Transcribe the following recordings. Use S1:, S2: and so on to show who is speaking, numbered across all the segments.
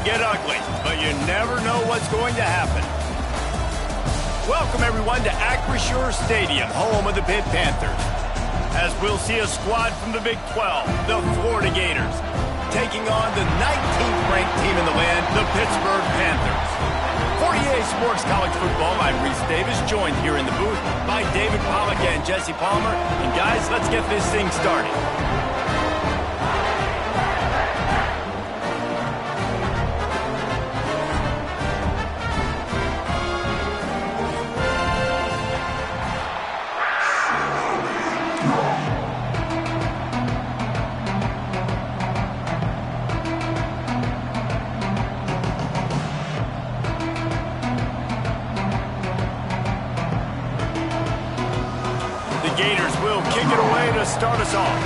S1: get ugly, but you never know what's going to happen. Welcome, everyone, to Acrisure Stadium, home of the Pitt Panthers. As we'll see a squad from the Big 12, the Florida Gators, taking on the 19th-ranked team in the land, the Pittsburgh Panthers. For EA Sports College Football, I'm Reese Davis, joined here in the booth by David Pollack and Jesse Palmer. And guys, let's get this thing started. Gators will kick it away to start us off.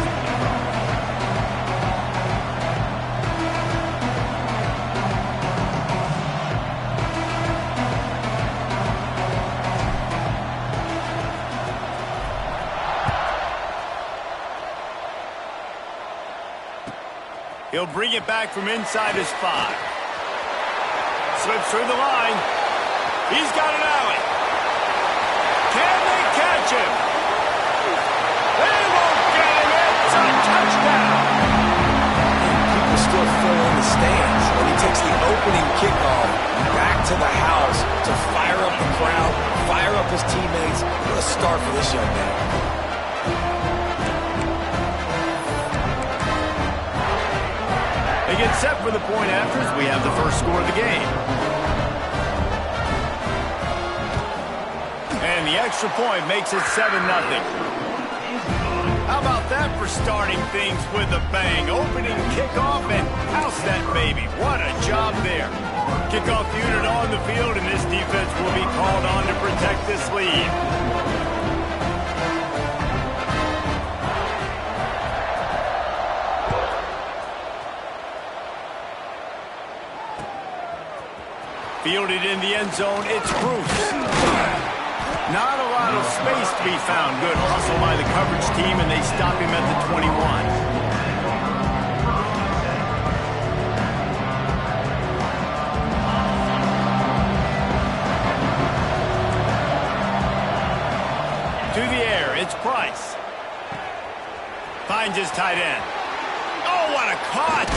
S1: He'll bring it back from inside his 5. Slips through the line. He's got an alley. Can they catch him? They won't get him. It's a touchdown.
S2: People still fill in the stands. And he takes the opening kickoff back to the house to fire up the crowd, fire up his teammates. What a start for this young man.
S1: They get set for the point after as we have the first score of the game. And the extra point makes it 7-0. How about that for starting things with a bang? Opening kickoff and house that baby. What a job there. Kickoff unit on the field, and this defense will be called on to protect this lead. Fielded in the end zone, it's Bruce. Not a lot of space to be found. Good hustle by the coverage team, and they stop him at the 21. To the air, it's Price. Finds his tight end. Oh, what a cut!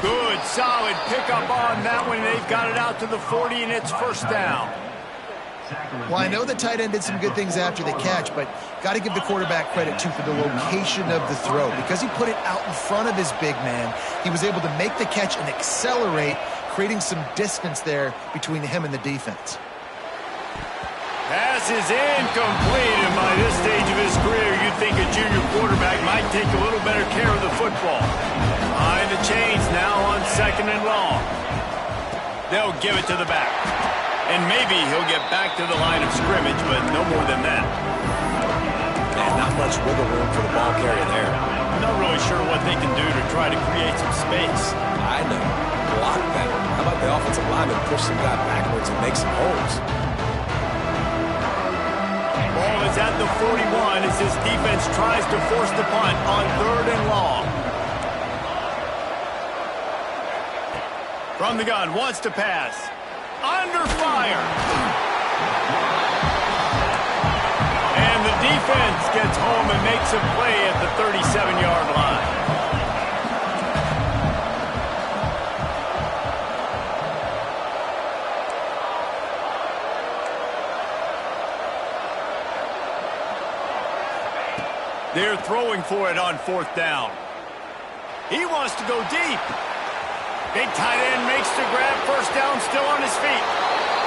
S1: Good, solid pickup on that one. They've got it out to the 40, and it's first down.
S3: Well, I know the tight end did some good things after the catch, but got to give the quarterback credit, too, for the location of the throw. Because he put it out in front of his big man, he was able to make the catch and accelerate, creating some distance there between him and the defense.
S1: Pass is incomplete, and by this stage of his career, you'd think a junior quarterback might take a little better care of the football. Behind the chains now on 2nd and long. They'll give it to the back. And maybe he'll get back to the line of scrimmage, but no more than that.
S2: And not much wiggle room for the ball carrier there.
S1: I'm not really sure what they can do to try to create some space.
S2: I know. Block better. How about the offensive lineman push some guy backwards and make some holes?
S1: Ball is at the 41 as his defense tries to force the punt on 3rd and long. From the gun, wants to pass. Under fire. And the defense gets home and makes a play at the 37-yard line. They're throwing for it on 4th down. He wants to go deep. Big tight end makes the grab. First down, still on his feet.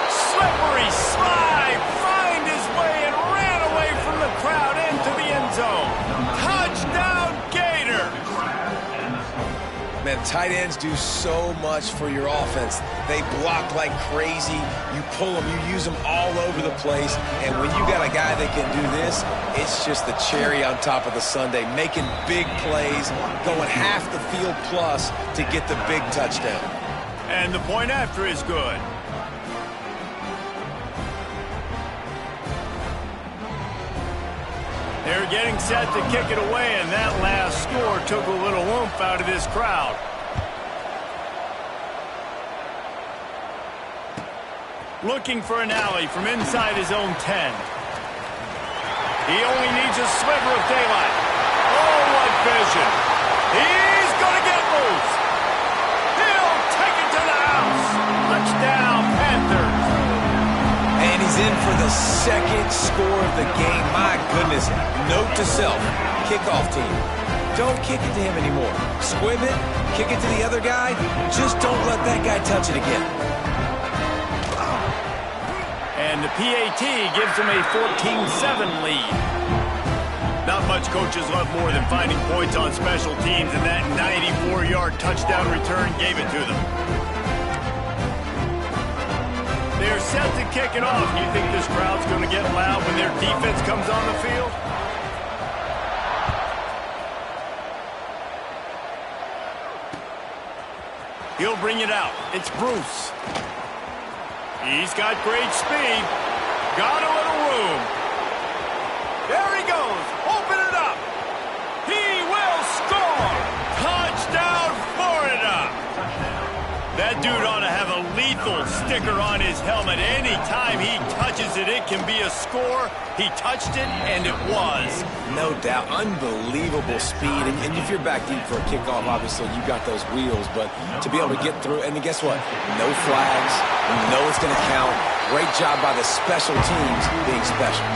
S1: Slippery slide. Find his way and ran away from the crowd into the end zone. Touchdown, Gator.
S2: Man, tight ends do so much for your offense. They block like crazy. You pull them, you use them all over the place. And when you got a guy that can do this, it's just the cherry on top of the sundae, making big plays, going half the field plus to get the big touchdown.
S1: And the point after is good. They're getting set to kick it away, and that last score took a little oomph out of this crowd. Looking for an alley from inside his own 10. He only needs a sliver of daylight. Oh, what vision. He's going to get loose. He'll take it to the house. Touchdown, Panthers.
S2: And he's in for the second score of the game. My goodness. Note to self, kickoff team. Don't kick it to him anymore. Squib it, kick it to the other guy. Just don't let that guy touch it again.
S1: And the PAT gives him a 14-7 lead. Not much coaches love more than finding points on special teams, and that 94-yard touchdown return gave it to them. They're set to kick it off. Do you think this crowd's going to get loud when their defense comes on the field? He'll bring it out. It's Bruce. He's got great speed. Got a little room. There he goes. Open it up. He will score. Touchdown, Florida. That dude ought to have a lethal sticker on his helmet. Anytime he touches it, it can be a score. He touched it, and it was.
S2: No doubt. Unbelievable speed. And if you're back deep for a kickoff, obviously you got those wheels. But to be able to get through, and guess what? No flags. You know it's going to count. Great job by the special teams being special.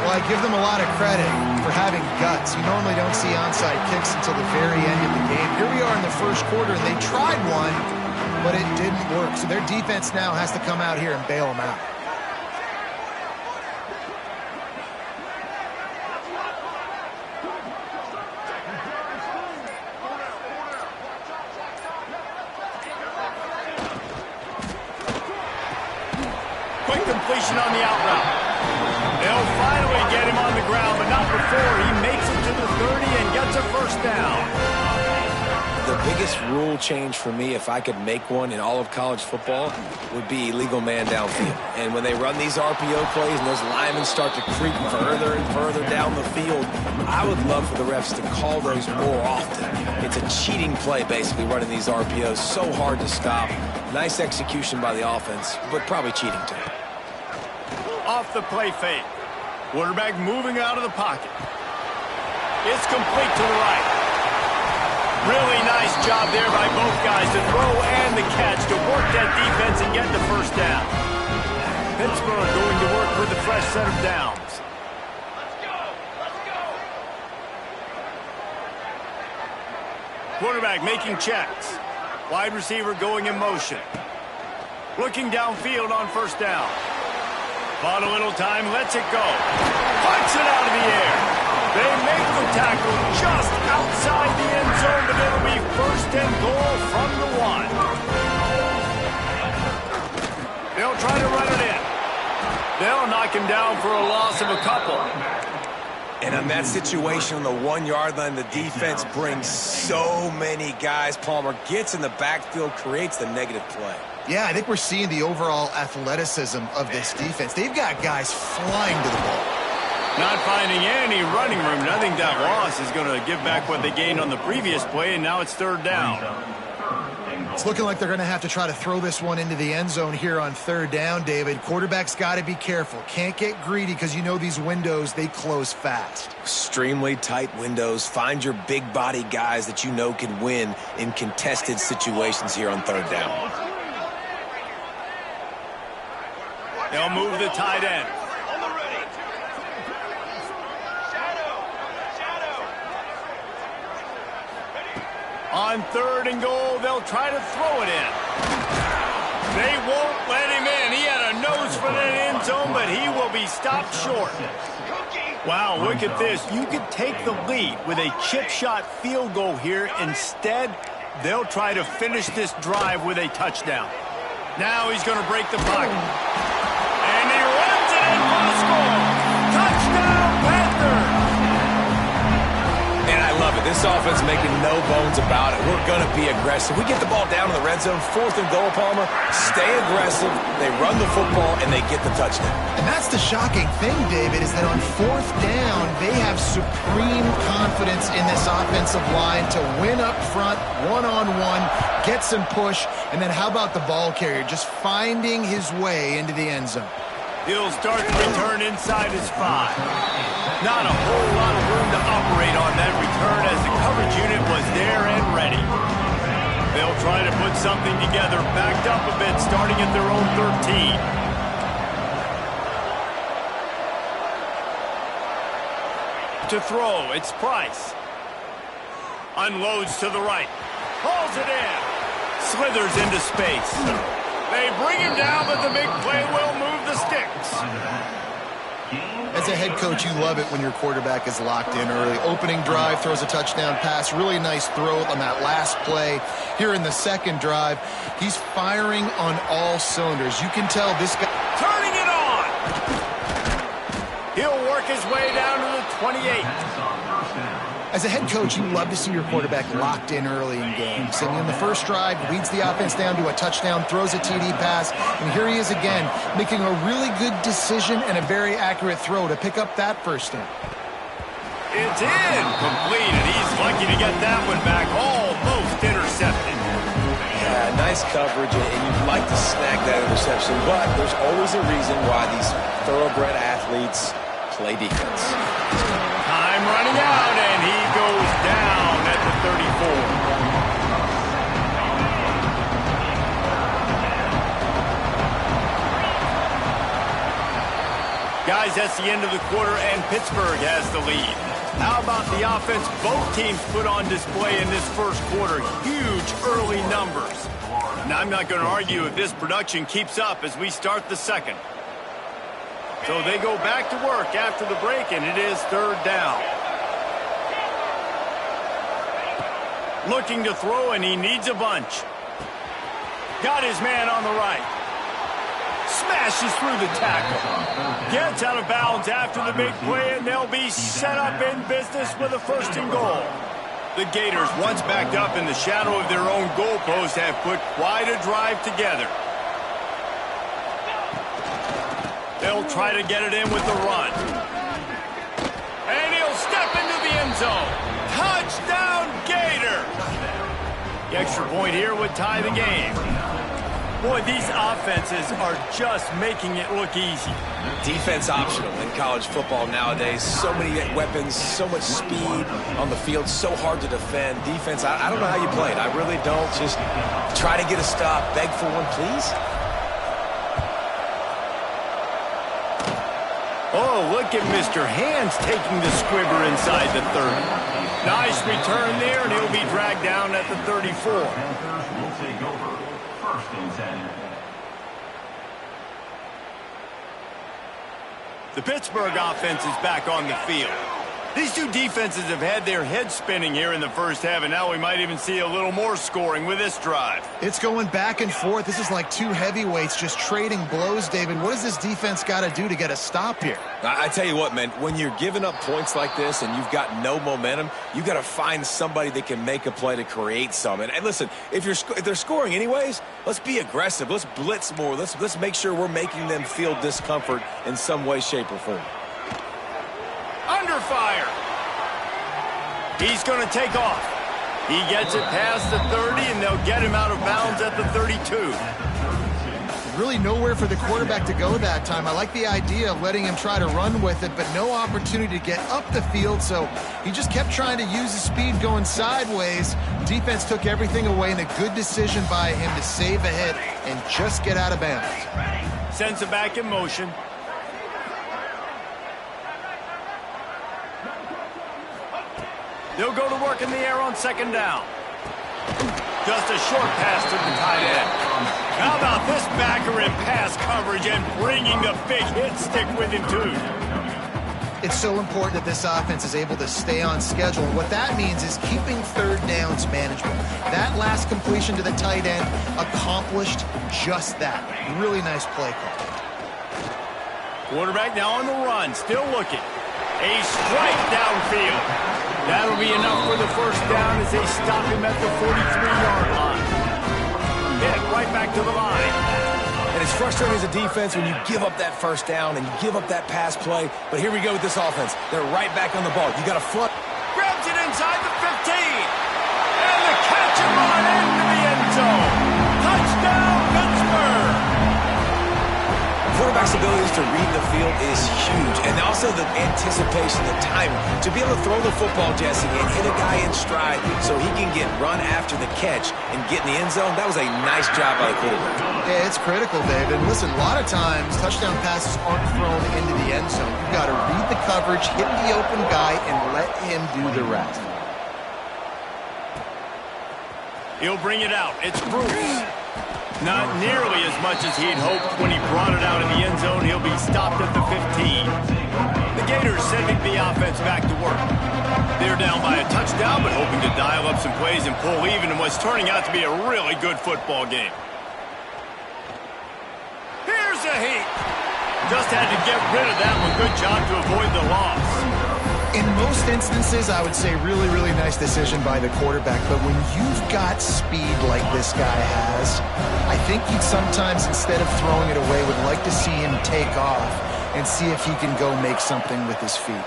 S3: Well, I give them a lot of credit for having guts. You normally don't see onside kicks until the very end of the game. Here we are in the first quarter, and they tried one, but it didn't work. So their defense now has to come out here and bail them out.
S1: Quick completion on the out route. They'll finally get him on the ground, but not before he makes it to the 30 and gets a first down.
S2: The biggest rule change for me, if I could make one in all of college football, would be illegal man downfield. And when they run these RPO plays and those linemen start to creep further and further down the field, I would love for the refs to call those more often. It's a cheating play, basically, running these RPOs. So hard to stop. Nice execution by the offense, but probably cheating too.
S1: Off the play fake. Quarterback moving out of the pocket. It's complete to the right. Really nice job there by both guys to throw and the catch to work that defense and get the first down. Pittsburgh going to work with a fresh set of downs. Quarterback making checks. Wide receiver going in motion. Looking downfield on first down. Bought a little time, lets it go. Punts it out of the air. They make the tackle just outside the end zone, but it'll be first and goal from the 1. They'll try to run it in. They'll knock him down for a loss of a couple.
S2: And on that situation on the 1-yard line, the defense brings so many guys. Palmer gets in the backfield, creates the negative play.
S3: Yeah, I think we're seeing the overall athleticism of this defense. They've got guys flying to the ball.
S1: Not finding any running room. And I think that loss is going to give back what they gained on the previous play, and now it's third down.
S3: It's looking like they're going to have to try to throw this one into the end zone here on third down, David. Quarterback's got to be careful. Can't get greedy because you know these windows, they close fast.
S2: Extremely tight windows. Find your big body guys that you know can win in contested situations here on third down.
S1: They'll move the tight end. On third and goal, they'll try to throw it in. They won't let him in. He had a nose for that end zone, but he will be stopped short. Wow, look at this. You could take the lead with a chip shot field goal here. Instead, they'll try to finish this drive with a touchdown. Now he's going to break the pocket. And he runs it in for the score. Touchdown, Panthers!
S2: And I love it. This offense making no bones about it. We're going to be aggressive. We get the ball down in the red zone, 4th and goal, Palmer. Stay aggressive. They run the football, and they get the touchdown.
S3: And that's the shocking thing, David, is that on 4th down, they have supreme confidence in this offensive line to win up front, one-on-one, get some push, and then how about the ball carrier just finding his way into the end zone?
S1: He'll start to return inside his 5. Not a whole lot of room to operate on that return as the coverage unit was there and ready. They'll try to put something together, backed up a bit, starting at their own 13. To throw, it's Price. Unloads to the right. Hauls it in. Slithers into space. They bring him down, but the big play will move the sticks.
S3: As a head coach, you love it when your quarterback is locked in early. Opening drive, throws a touchdown pass. Really nice throw on that last play. Here in the second drive, he's firing on all cylinders. You can tell this guy...
S1: Turning it on! He'll work his way down to the 28.
S3: As a head coach, you love to see your quarterback locked in early in games. And in the first drive, leads the offense down to a touchdown, throws a TD pass, and here he is again, making a really good decision and a very accurate throw to pick up that first down.
S1: It's in, complete, and he's lucky to get that one back, almost intercepted.
S2: Yeah, nice coverage, and you'd like to snag that interception, but there's always a reason why these thoroughbred athletes play defense.
S1: Time running out, and he goes down at the 34. Guys, that's the end of the quarter, and Pittsburgh has the lead. How about the offense both teams put on display in this first quarter? Huge early numbers. Now, I'm not going to argue if this production keeps up as we start the second. So they go back to work after the break, and it is 3rd down. Looking to throw, and he needs a bunch. Got his man on the right. Smashes through the tackle. Gets out of bounds after the big play, and they'll be set up in business with a 1st and goal. The Gators, once backed up in the shadow of their own goalpost, have put quite a drive together. They'll try to get it in with the run. And he'll step into the end zone. Touchdown, Gator! The extra point here would tie the game. Boy, these offenses are just making it look easy.
S2: Defense optional in college football nowadays. So many weapons, so much speed on the field, so hard to defend. Defense, I don't know how you play it. I really don't. Just try to get a stop. Beg for one, please.
S1: Oh, look at Mr. Hands taking the squibber inside the 30. Nice return there, and he'll be dragged down at the 34.
S4: Will take over 1st and 10.
S1: The Pittsburgh offense is back on the field. These two defenses have had their heads spinning here in the first half, and now we might even see a little more scoring with this drive.
S3: It's going back and forth. This is like two heavyweights just trading blows, David. What does this defense got to do to get a stop here?
S2: I tell you what, man, when you're giving up points like this and you've got no momentum, you got to find somebody that can make a play to create some. And listen, if they're scoring anyways, let's be aggressive. Let's blitz more. Let's make sure we're making them feel discomfort in some way, shape, or form.
S1: Under fire. He's going to take off. He gets it past the 30, and they'll get him out of bounds at the 32.
S3: Really nowhere for the quarterback to go that time. I like the idea of letting him try to run with it, but no opportunity to get up the field, so he just kept trying to use his speed going sideways. Defense took everything away, and a good decision by him to save a hit and just get out of bounds.
S1: Sends it back in motion. They'll go to work in the air on 2nd down. Just a short pass to the tight end. How about this backer in pass coverage and bringing the big hit stick with him, too?
S3: It's so important that this offense is able to stay on schedule. And what that means is keeping 3rd downs manageable. That last completion to the tight end accomplished just that. Really nice play call.
S1: Quarterback now on the run, still looking. A strike downfield. That'll be enough for the first down as they stop him at the 43-yard line. Pitt right back to the line.
S2: And it's frustrating as a defense when you give up that first down and you give up that pass play. But here we go with this offense. They're right back on the ball. You got to front.
S1: Grabs it inside the 15. And the catch and run into the end zone. Touchdown, Pittsburgh.
S2: Quarterback's abilities to read the field is huge. And also the anticipation, the timing. To be able to throw the football, Jesse, and hit a guy in stride so he can get run after the catch and get in the end zone, that was a nice job by the quarterback.
S3: Yeah, it's critical, David. Listen, a lot of times touchdown passes aren't thrown into the end zone. You've got to read the coverage, hit the open guy, and let him do the rest.
S1: He'll bring it out. It's Bruce. Not nearly as much as he'd hoped when he brought it out in the end zone. He'll be stopped at the 15. The Gators sending the offense back to work. They're down by a touchdown, but hoping to dial up some plays and pull even in what's turning out to be a really good football game. Here's a heat. Just had to get rid of that one. Good job to avoid the loss.
S3: In most instances, I would say really, really nice decision by the quarterback. But when you've got speed like this guy has, I think you'd sometimes, instead of throwing it away, would like to see him take off and see if he can go make something with his feet.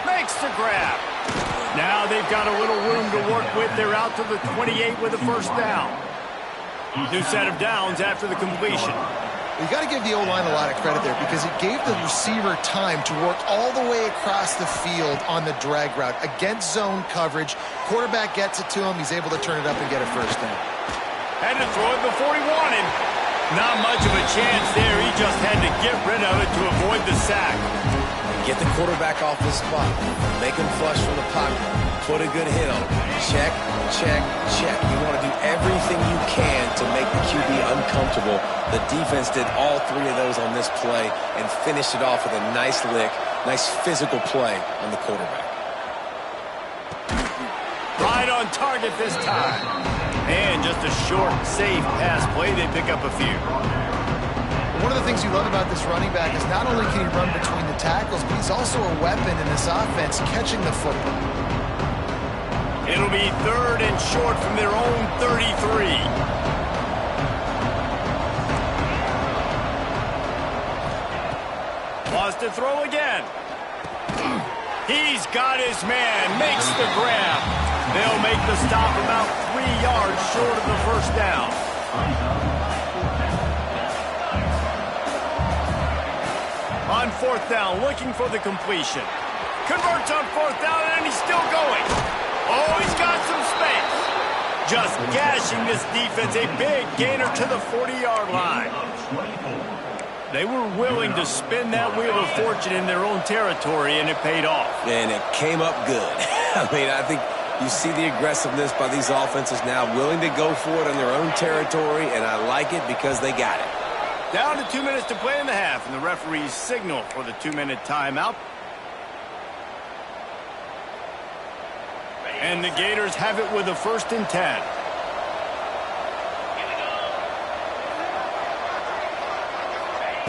S1: Makes the grab. Now they've got a little room to work with. They're out to the 28 with a first down. New set of downs after the completion.
S3: You got to give the O-line a lot of credit there because it gave the receiver time to work all the way across the field on the drag route against zone coverage. Quarterback gets it to him. He's able to turn it up and get a first down.
S1: Had to throw it before he wanted. Not much of a chance there. He just had to get rid of it to avoid the sack.
S2: Get the quarterback off his spot. Make him flush from the pocket. Put a good hit on him. Check, check, check. You want to do everything you can to make the QB uncomfortable. The defense did all three of those on this play and finished it off with a nice lick, nice physical play on the quarterback.
S1: Right on target this time. And just a short, safe pass play. They pick up a few.
S3: One of the things you love about this running back is not only can he run between the tackles, but he's also a weapon in this offense catching the football.
S1: It'll be third and short from their own 33. Wants to throw again. He's got his man, makes the grab. They'll make the stop about 3 yards short of the first down. On fourth down, looking for the completion. Converts on fourth down, and he's still going. Oh, he's got some space. Just gashing this defense. A big gainer to the 40-yard line. They were willing to spin that wheel of fortune in their own territory, and it paid off.
S2: And it came up good. I mean, I think you see the aggressiveness by these offenses now, willing to go for it in their own territory, and I like it because they got it.
S1: Down to 2 minutes to play in the half, and the referees signal for the 2-minute timeout. And the Gators have it with a 1st and 10.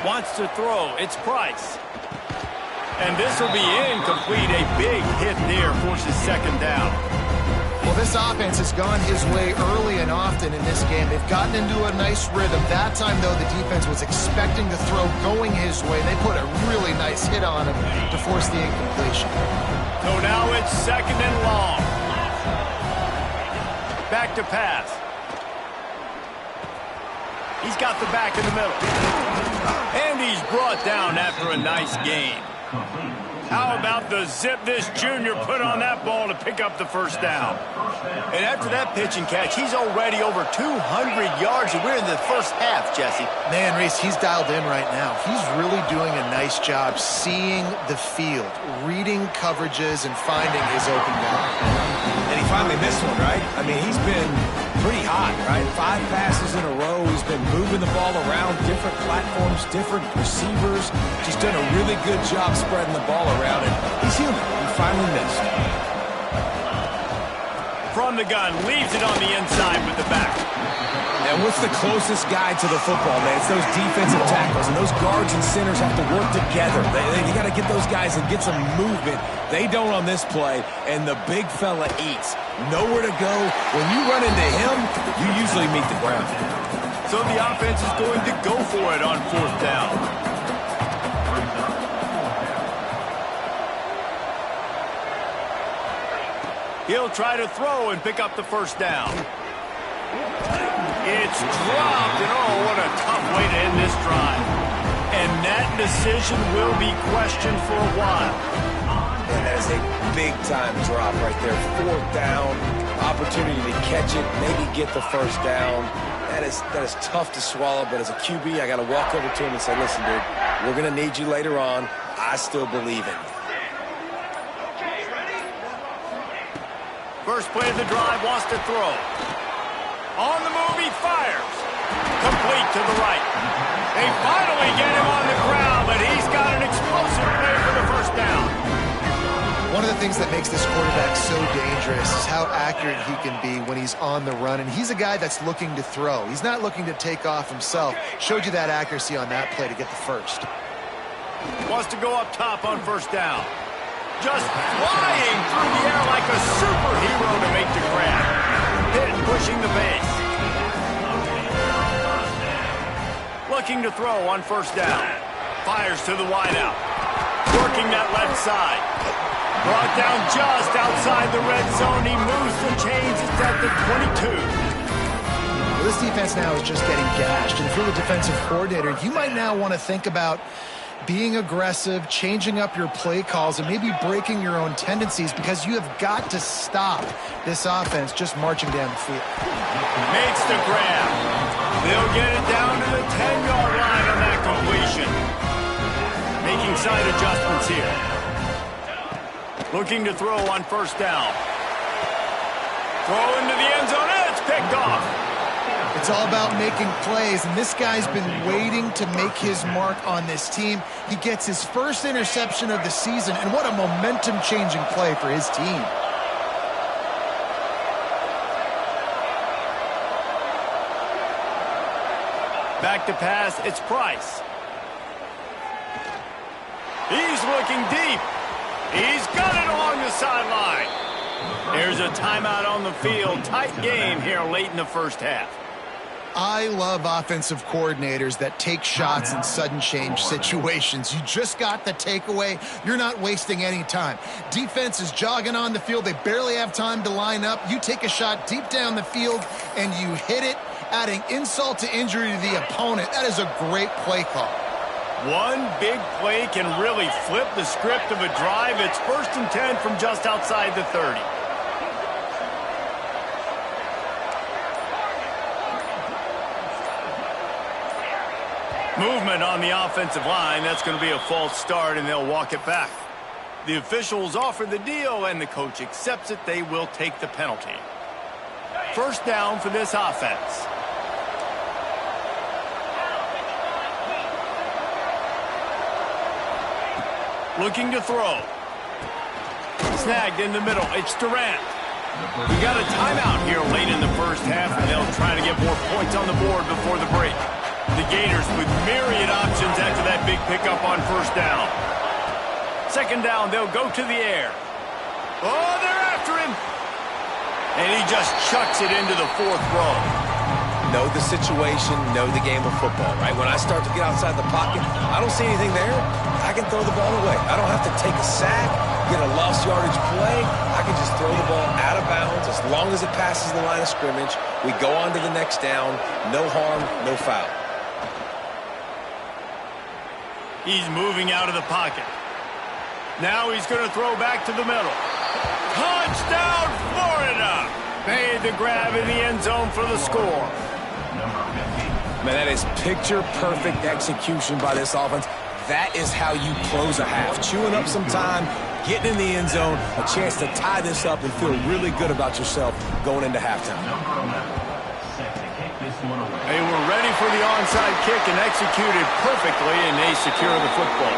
S1: Wants to throw. It's Price. And this will be incomplete. A big hit there forces 2nd down.
S3: Well, this offense has gone his way early and often in this game. They've gotten into a nice rhythm. That time, though, the defense was expecting the throw going his way. They put a really nice hit on him to force the incompletion.
S1: So now it's 2nd and long. Back to pass. He's got the back in the middle. And he's brought down after a nice gain. How about the zip this junior put on that ball to pick up the first down? And after that pitch and catch, he's already over 200 yards, and we're in the first half, Jesse.
S3: Man, Reese, he's dialed in right now. He's really doing a nice job seeing the field, reading coverages, and finding his open guy.
S2: And he finally missed one, right? I mean, he's been pretty hot, right? 5 passes in a row. He's been moving the ball around different platforms, different receivers. Just done a really good job spreading the ball around, and he's human. He finally missed.
S1: From the gun, leaves it on the inside with the back.
S2: Now, Yeah, what's the closest guy to the football, man? It's those defensive tackles, and those guards and centers have to work together. You got to get those guys and get some movement. They don't on this play, and the big fella eats. Nowhere to go. When you run into him, you usually meet the ground.
S1: So the offense is going to go for it on 4th down. He'll try to throw and pick up the 1st down. It's dropped, and oh, what a tough way to end this drive. And that decision will be questioned for a while.
S2: And that is a big-time drop right there. 4th down, opportunity to catch it, maybe get the 1st down. That is tough to swallow, but as a QB, I got to walk over to him and say, listen, dude, we're going to need you later on. I still believe in you.
S1: First play of the drive, wants to throw. On the move, he fires. Complete to the right. They finally get him on the ground, but he's got an explosive play for the 1st down.
S3: One of the things that makes this quarterback so dangerous is how accurate he can be when he's on the run. And he's a guy that's looking to throw. He's not looking to take off himself. Showed you that accuracy on that play to get the 1st.
S1: Wants to go up top on 1st down. Just flying through the air like a superhero to make the grab. Pitt pushing the base. Looking to throw on 1st down. Fires to the wideout. Working that left side. Brought down just outside the red zone. He moves the chains. It's at the 22.
S3: Well, this defense now is just getting gashed. And if you're the defensive coordinator, you might now want to think about being aggressive, changing up your play calls, and maybe breaking your own tendencies, because you have got to stop this offense just marching down the field.
S1: Makes the grab. They'll get it down to the 10-yard line on that completion. Making side adjustments here. Looking to throw on 1st down. Throw into the end zone, and it's picked off.
S3: It's all about making plays, and this guy's been waiting to make his mark on this team. He gets his 1st interception of the season, and what a momentum-changing play for his team.
S1: Back to pass, it's Price. He's looking deep. He's got it along the sideline. There's a timeout on the field. Tight game here late in the 1st half.
S3: I love offensive coordinators that take shots in sudden change situations. You just got the takeaway. You're not wasting any time. Defense is jogging on the field. They barely have time to line up. You take a shot deep down the field, and you hit it, adding insult to injury to the opponent. That is a great play call.
S1: One big play can really flip the script of a drive. It's 1st and 10 from just outside the 30. Movement on the offensive line. That's going to be a false start, and they'll walk it back. The officials offer the deal, and the coach accepts it. They will take the penalty. 1st down for this offense. Looking to throw. Snagged in the middle. It's Durant. We got a timeout here late in the 1st half, and they'll try to get more points on the board before the break. The Gators with myriad options after that big pickup on 1st down. 2nd down, they'll go to the air. Oh, they're after him. And he just chucks it into the 4th row.
S2: Know the situation, know the game of football, right? When I start to get outside the pocket, I don't see anything there. I can throw the ball away. I don't have to take a sack, get a lost yardage play. I can just throw the ball out of bounds as long as it passes the line of scrimmage. We go on to the next down. No harm, no foul.
S1: He's moving out of the pocket. Now he's going to throw back to the middle. Touchdown, Florida! Made the grab in the end zone for the score.
S2: Man, that is picture-perfect execution by this offense. That is how you close a half. Chewing up some time, getting in the end zone, a chance to tie this up and feel really good about yourself going into halftime.
S1: They were ready for the onside kick and executed perfectly, and they secure the football.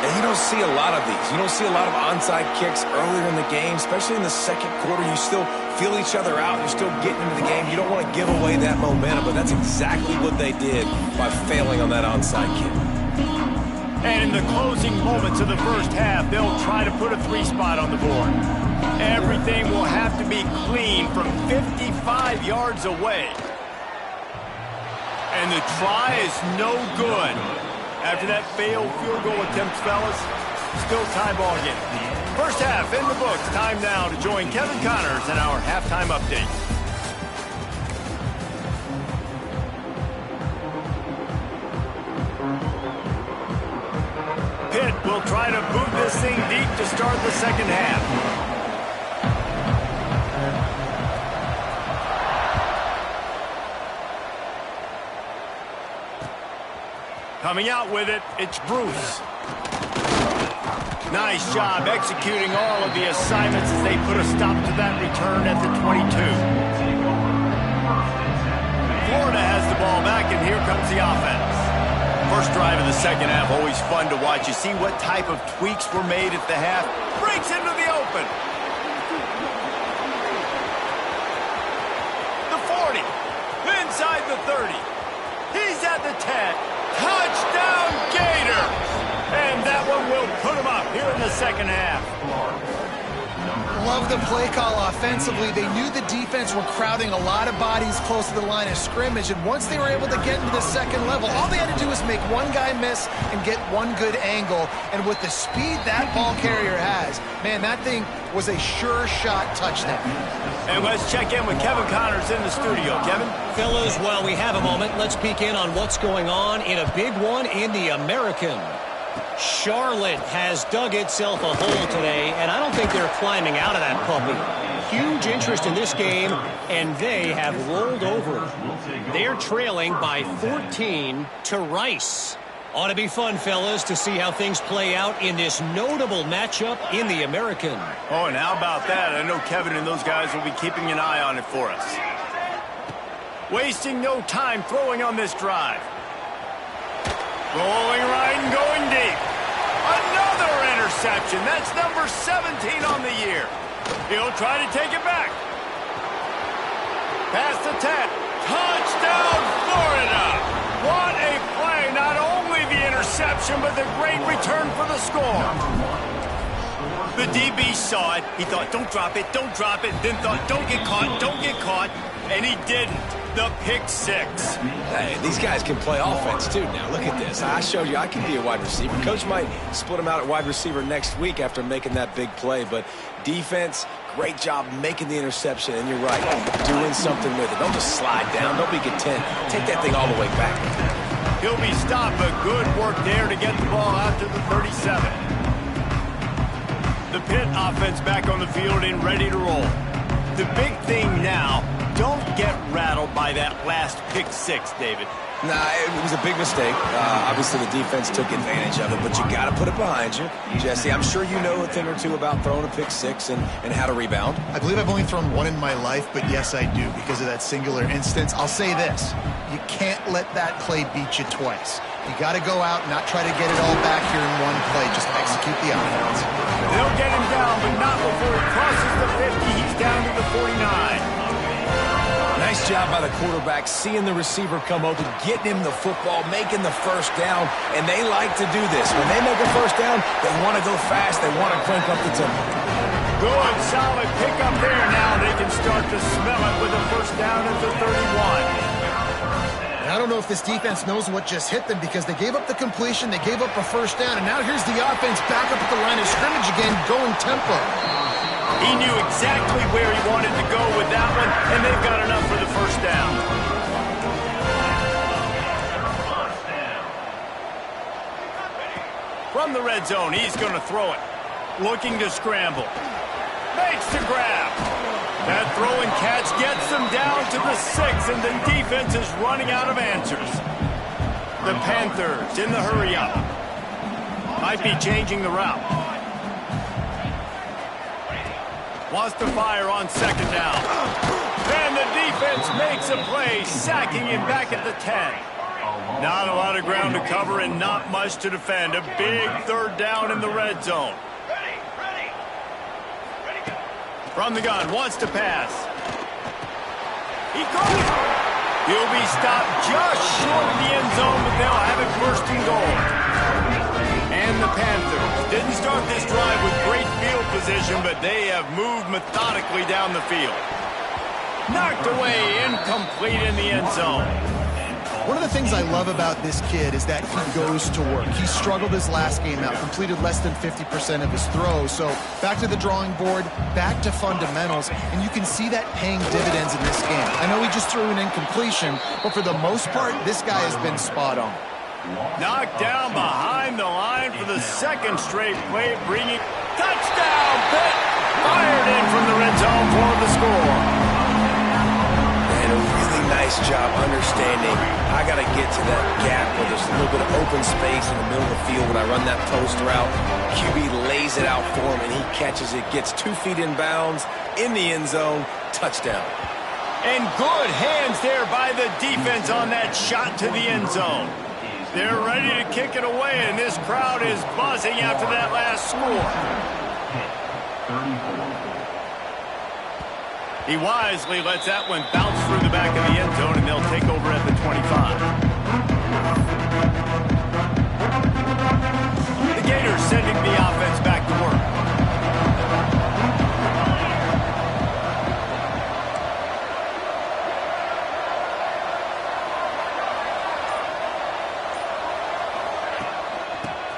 S2: And you don't see a lot of these. You don't see a lot of onside kicks earlier in the game, especially in the second quarter. You still feel each other out. You're still getting into the game. You don't want to give away that momentum, but that's exactly what they did by failing on that onside kick.
S1: And in the closing moments of the first half, they'll try to put a 3-spot on the board. Everything will have to be clean from 55 yards away. And the try is no good. After that failed field goal attempt, fellas, still tie ball game. First half in the books. Time now to join Kevin Connors in our halftime update. Pitt will try to boot this thing deep to start the second half. Coming out with it, it's Bruce. Nice job executing all of the assignments as they put a stop to that return at the 22. Florida has the ball back, and here comes the offense. First drive of the second half, always fun to watch. You see what type of tweaks were made at the half. Breaks into the open. The 40. Inside the 30. He's at the 10. Touchdown, Gator! And that one will put him up here in the second half.
S3: Love the play call offensively. They knew the defense were crowding a lot of bodies close to the line of scrimmage, and once they were able to get into the second level, all they had to do was make one guy miss and get one good angle. And with the speed that ball carrier has, man, that thing was a sure shot touchdown.
S1: And let's check in with Kevin Connors in the studio. Kevin?
S5: Fellas, while we have a moment, let's peek in on what's going on in a big one in the American. Charlotte has dug itself a hole today, and I don't think they're climbing out of that puppy. Huge interest in this game, and they have rolled over. They're trailing by 14 to Rice. Ought to be fun, fellas, to see how things play out in this notable matchup in the American.
S1: Oh, and how about that? I know Kevin and those guys will be keeping an eye on it for us. Wasting no time throwing on this drive. Rolling right and going deep. Another interception. That's number 17 on the year. He'll try to take it back. Past the 10. Touchdown, Florida. What a play. Not only the interception, but the great return for the score. The DB saw it. He thought, don't drop it, don't drop it. Then thought, don't get caught, don't get caught. And he didn't. The pick six.
S2: Hey, these guys can play offense, too. Now, look at this. I showed you I can be a wide receiver. Coach might split him out at wide receiver next week after making that big play. But defense, great job making the interception. And you're right, doing something with it. Don't just slide down. Don't be content. Take that thing all the way back.
S1: He'll be stopped, but good work there to get the ball out to the 37. The Pitt offense back on the field and ready to roll. The big thing now, don't get rattled by that last pick six, David.
S2: Nah, it was a big mistake. Obviously, the defense took advantage of it, but you got to put it behind you. Jesse, I'm sure you know a thing or two about throwing a pick six and how to rebound.
S3: I believe I've only thrown one in my life, but yes, I do because of that singular instance. I'll say this. You can't let that play beat you twice. You got to go out and not try to get it all back here in one play. Just execute the offense.
S1: They'll get him down, but not before he crosses the 50. He's down to the 49.
S2: Nice job by the quarterback, seeing the receiver come open, getting him the football, making the first down, and they like to do this. When they make a first down, they want to go fast. They want to crank up the tempo.
S1: Good, solid pickup there. Now they can start to smell it with a first down at the 31.
S3: And I don't know if this defense knows what just hit them because they gave up the completion, they gave up a first down, and now here's the offense back up at the line of scrimmage again, going tempo.
S1: He knew exactly where he wanted to go with that one, and they've got enough for the first down. From the red zone, he's going to throw it. Looking to scramble. Makes the grab. That throw and catch gets them down to the 6, and the defense is running out of answers. The Panthers in the hurry-up. Might be changing the route. Wants to fire on second down. And the defense makes a play, sacking him back at the 10. Not a lot of ground to cover and not much to defend. A big third down in the red zone. From the gun, wants to pass. He caught it. He'll be stopped just short of the end zone, but they'll have it first and goal. And the Panthers didn't start this drive with great field position, but they have moved methodically down the field. Knocked away, incomplete in the end zone.
S3: One of the things I love about this kid is that he goes to work. He struggled his last game out, completed less than 50% of his throws. So back to the drawing board, back to fundamentals, and you can see that paying dividends in this game. I know he just threw an incompletion, but for the most part, this guy has been spot on.
S1: Knocked down behind the line for the second straight play, bringing touchdown. Pitt fired in from the red zone for the score.
S2: And a really nice job understanding I got to get to that gap where there's a little bit of open space in the middle of the field when I run that post route. QB lays it out for him, and he catches it, gets 2 feet in bounds, in the end zone, touchdown.
S1: And good hands there by the defense on that shot to the end zone. They're ready to kick it away, and this crowd is buzzing after that last score. He wisely lets that one bounce through the back of the end zone, and they'll take over at the 25. The Gators sending the offense back to work.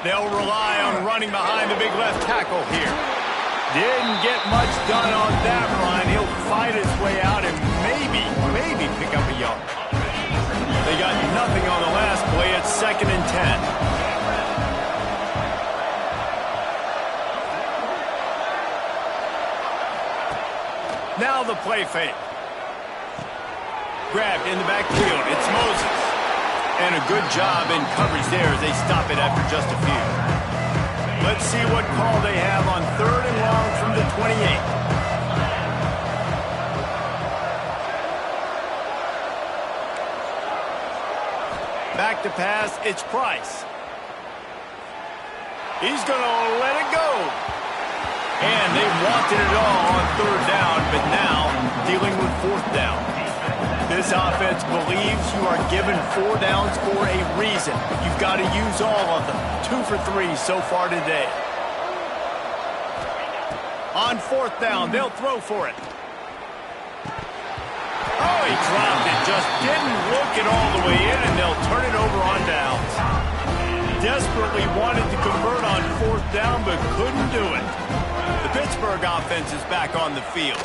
S1: They'll rely on running behind the big left tackle here. Didn't get much done on that run. He'll fight his way out and maybe pick up a yard. They got nothing on the last play. It's 2nd and 10. Now the play fake. Grabbed in the backfield. It's Moses. And a good job in coverage there as they stop it after just a few. Let's see what call they have on 3rd and long from the 28. Back to pass, it's Price. He's going to let it go. And they wanted it all on 3rd down, but now dealing with 4th down. This offense believes you are given 4 downs for a reason. You've got to use all of them. 2 for 3 so far today. On 4th down, they'll throw for it. Oh, he dropped it. Just didn't look it all the way in, and they'll turn it over on downs. Desperately wanted to convert on 4th down, but couldn't do it. The Pittsburgh offense is back on the field.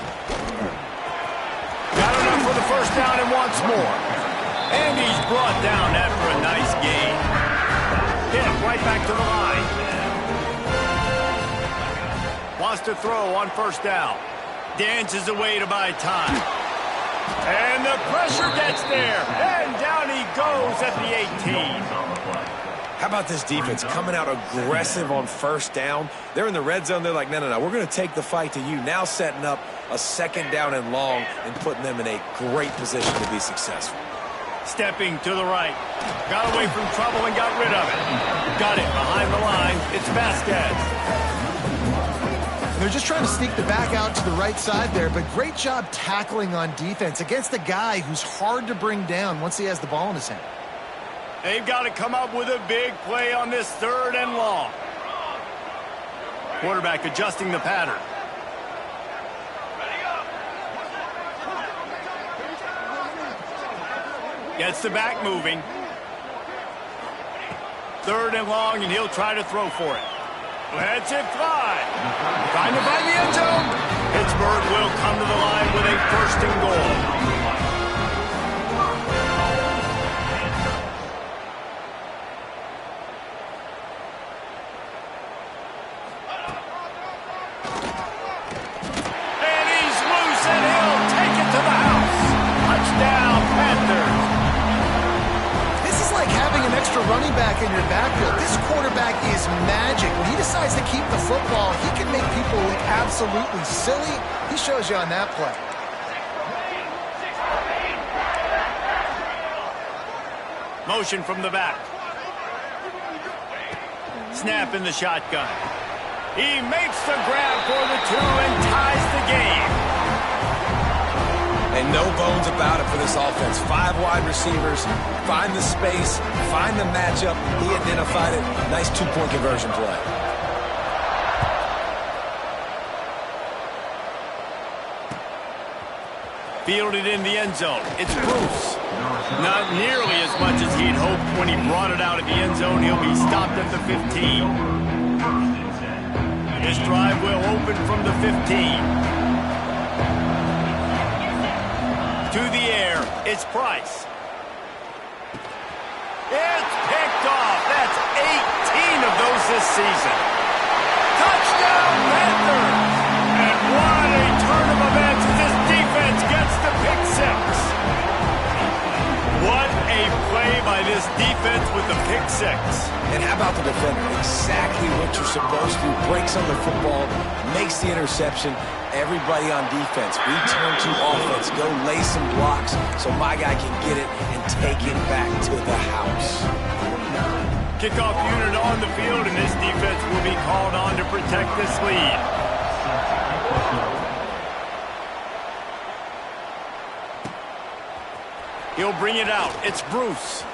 S1: Got enough for the 1st down and wants more. And he's brought down after a nice gain. Pitt right back to the line. Wants to throw on 1st down. Dances away to buy time. And the pressure gets there. And down he goes at the 18.
S2: How about this defense coming out aggressive on 1st down? They're in the red zone. They're like, no. We're going to take the fight to you. Now setting up a 2nd down and long and putting them in a great position to be successful.
S1: Stepping to the right. Got away from trouble and got rid of it. Got it behind the line. It's Vasquez.
S3: They're just trying to sneak the back out to the right side there, but great job tackling on defense against a guy who's hard to bring down once he has the ball in his hand.
S1: They've got to come up with a big play on this 3rd and long. Quarterback adjusting the pattern. Gets the back moving. 3rd and long, and he'll try to throw for it. Lets it fly. Trying to find the end zone. Pittsburgh will come to the line with a 1st and goal. And he's loose, and he'll take it to the house. Touchdown, Panthers.
S3: This is like having an extra running back in your backfield. This quarterback is magic. When he decides to keep the football, he can make people look absolutely silly. He shows you on that play.
S1: Motion from the back. Snap in the shotgun. He makes the grab for the 2 and ties the game.
S2: And no bones about it for this offense. 5 wide receivers, find the space, find the matchup. He identified it. Nice 2-point conversion play.
S1: Fielded in the end zone. It's Bruce. Not nearly as much as he'd hoped when he brought it out of the end zone. He'll be stopped at the 15. This drive will open from the 15. To the air, it's Price. It's picked off. That's 18 of those this season. Touchdown, Panthers! And what a turn of events as this defense gets the pick 6. What a play by this defense with the pick 6.
S2: And how about the defender? Exactly what you're supposed to. Breaks on the football, makes the interception. Everybody on defense, we turn to offense. Go lay some blocks so my guy can get it and take it back to the house.
S1: Kickoff unit on the field, and this defense will be called on to protect this lead. He'll bring it out. It's Bruce.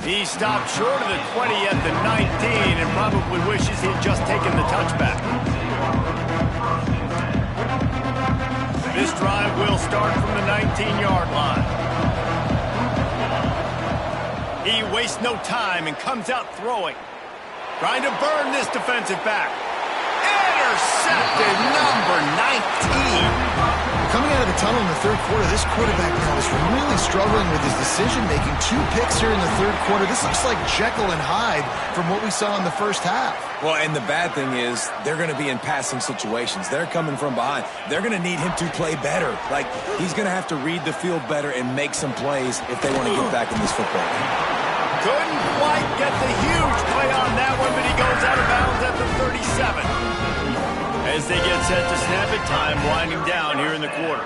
S1: He stopped short of the 20 at the 19 and probably wishes he'd just taken the touchback. This drive will start from the 19-yard line. He wastes no time and comes out throwing. Trying to burn this defensive back. Intercepted, number 19.
S3: Coming out of the tunnel in the third quarter, this quarterback now is really struggling with his decision-making. 2 picks here in the third quarter. This looks like Jekyll and Hyde from what we saw in the first half.
S2: Well, and the bad thing is they're going to be in passing situations. They're coming from behind. They're going to need him to play better. Like, he's going to have to read the field better and make some plays if they want to get back in this football game.
S1: Couldn't quite get the huge play on that one, but he goes out of bounds at the 37. As they get set to snap it, time winding down here in the quarter.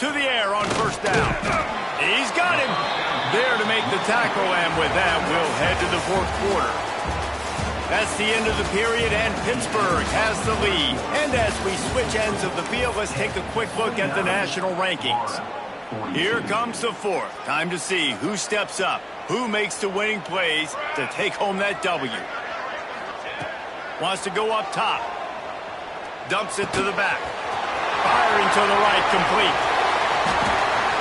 S1: To the air on first down. He's got him. There to make the tackle, and with that, we'll head to the fourth quarter. That's the end of the period, and Pittsburgh has the lead. And as we switch ends of the field, let's take a quick look at the national rankings. Here comes the fourth. Time to see who steps up, who makes the winning plays to take home that W. Wants to go up top. Dumps it to the back. Firing to the right, complete.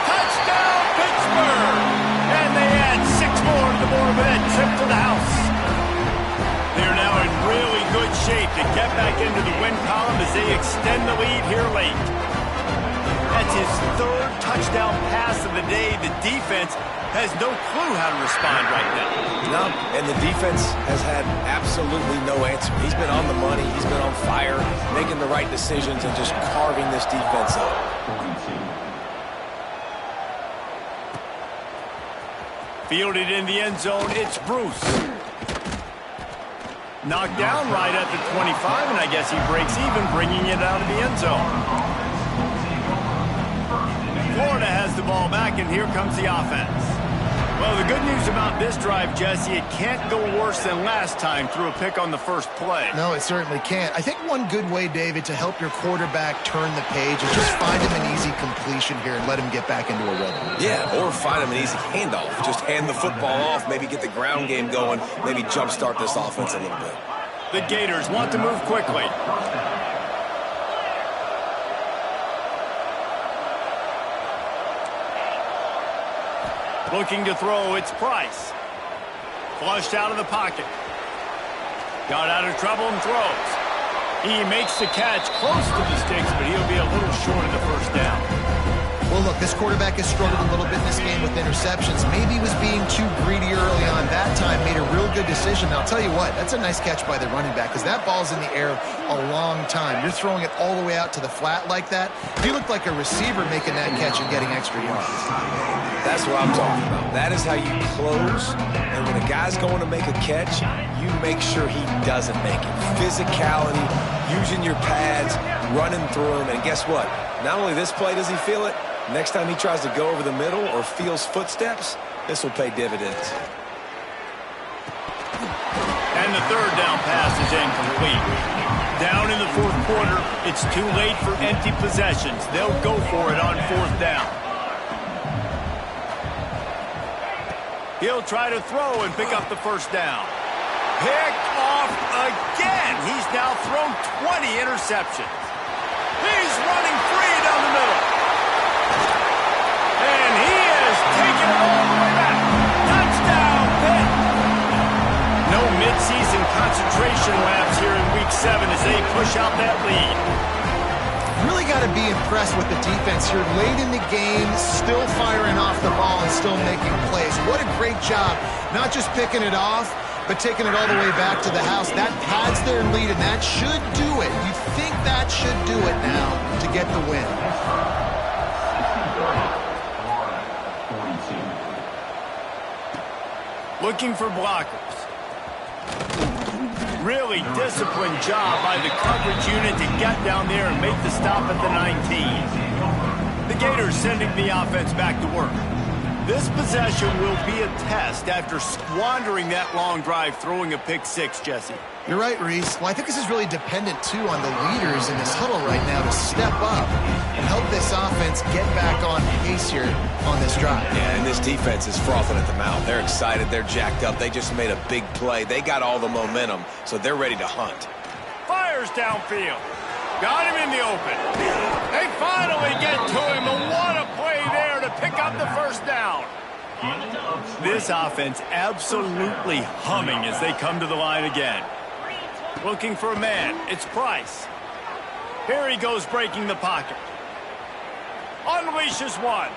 S1: Touchdown, Pittsburgh! And they add 6 more to the board with that trip to the house. They're now in really good shape to get back into the win column as they extend the lead here late. That's his 3rd touchdown pass of the day. The defense has no clue how to respond right now.
S2: No, and the defense has had absolutely no answer. He's been on the money. He's been on fire, making the right decisions and just carving this defense up.
S1: Fielded in the end zone, it's Bruce. Knocked down right at the 25, and I guess he breaks even, bringing it out of the end zone. Florida has the ball back, and here comes the offense. Well, the good news about this drive, Jesse, it can't go worse than last time through a pick on the first play.
S3: No, it certainly can't. I think one good way, David, to help your quarterback turn the page is just find him an easy completion here and let him get back into a rhythm.
S2: Yeah, or find him an easy handoff. Just hand the football off, maybe get the ground game going, maybe jumpstart this offense a little bit.
S1: The Gators want to move quickly. Looking to throw, it's Price. Flushed out of the pocket. Got out of trouble and throws. He makes the catch close to the sticks, but he'll be a little short of the first down.
S3: Well, look, this quarterback has struggled a little bit in this game with interceptions. Maybe he was being too greedy early on. That time made a real good decision. Now, I'll tell you what, that's a nice catch by the running back because that ball's in the air a long time. You're throwing it all the way out to the flat like that. You look like a receiver making that catch and getting extra yards.
S2: That's what I'm talking about. That is how you close. And when a guy's going to make a catch, you make sure he doesn't make it. Physicality, using your pads, running through him. And guess what? Not only this play does he feel it, next time he tries to go over the middle or feels footsteps, this will pay dividends.
S1: And the third down pass is incomplete. Down in the fourth quarter, it's too late for empty possessions. They'll go for it on fourth down. He'll try to throw and pick up the first down. Picked off again. He's now thrown 20 interceptions. He's running free down the middle. And he is taking it all the way back. Touchdown, Pitt. No midseason concentration laps here in Week 7 as they push out that lead.
S3: Really got to be impressed with the defense here. Late in the game, still firing off the ball and still making plays. What a great job. Not just picking it off, but taking it all the way back to the house. That pads their lead, and that should do it. You think that should do it now to get the win.
S1: Looking for blockers. Really disciplined job by the coverage unit to get down there and make the stop at the 19. The Gators sending the offense back to work. This possession will be a test after squandering that long drive throwing a pick six, Jesse.
S3: You're right, Reese. Well, I think this is really dependent, too, on the leaders in this huddle right now to step up and help this offense get back on pace here on this drive.
S2: Yeah, and this defense is frothing at the mouth. They're excited. They're jacked up. They just made a big play. They got all the momentum, so they're ready to hunt.
S1: Fires downfield. Got him in the open. They finally get to him, and what a play there to pick up the first down. This offense absolutely humming as they come to the line again. Looking for a man. It's Price. Here he goes breaking the pocket. Unleashes one.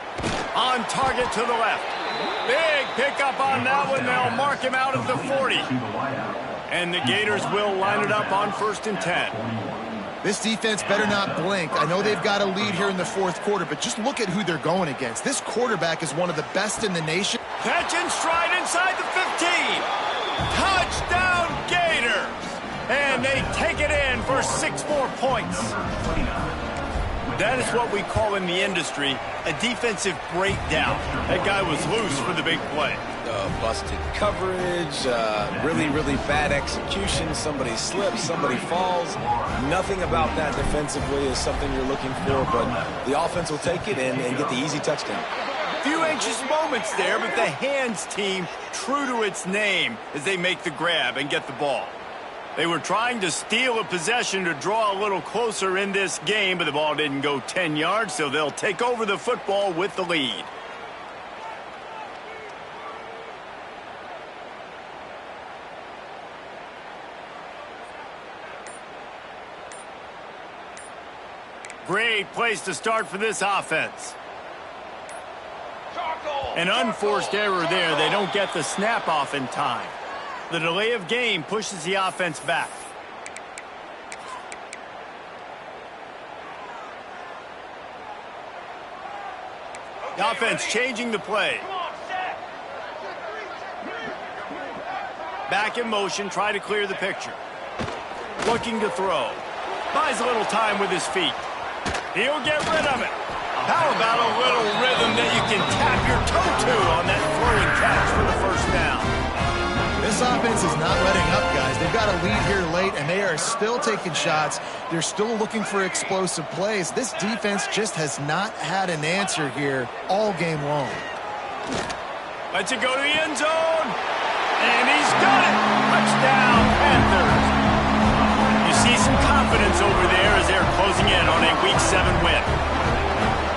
S1: On target to the left. Big pickup on that one. They'll mark him out at the 40. And the Gators will line it up on 1st and 10.
S3: This defense better not blink. I know they've got a lead here in the fourth quarter, but just look at who they're going against. This quarterback is one of the best in the nation.
S1: Catch and stride inside the 15. Touchdown Gators. And they take it in for 6 more points. That is what we call in the industry a defensive breakdown. That guy was loose for the big play.
S2: Busted coverage, really, really bad execution. Somebody slips, somebody falls. Nothing about that defensively is something you're looking for, but the offense will take it and get the easy touchdown.
S1: Few anxious moments there, but the hands team true to its name as they make the grab and get the ball. They were trying to steal a possession to draw a little closer in this game, but the ball didn't go 10 yards, so they'll take over the football with the lead. Great place to start for this offense. An unforced error there. They don't get the snap off in time. The delay of game pushes the offense back. The offense changing the play. Back in motion, try to clear the picture. Looking to throw. Buys a little time with his feet. He'll get rid of it. How about a little rhythm that you can tap your toe to on that throwing catch for the first down?
S3: This offense is not letting up, guys. They've got a lead here late, and they are still taking shots. They're still looking for explosive plays. This defense just has not had an answer here all game long.
S1: Lets it go to the end zone. And he's got it. Touchdown, Panthers. You see some confidence over there as they're closing in on a Week 7 win.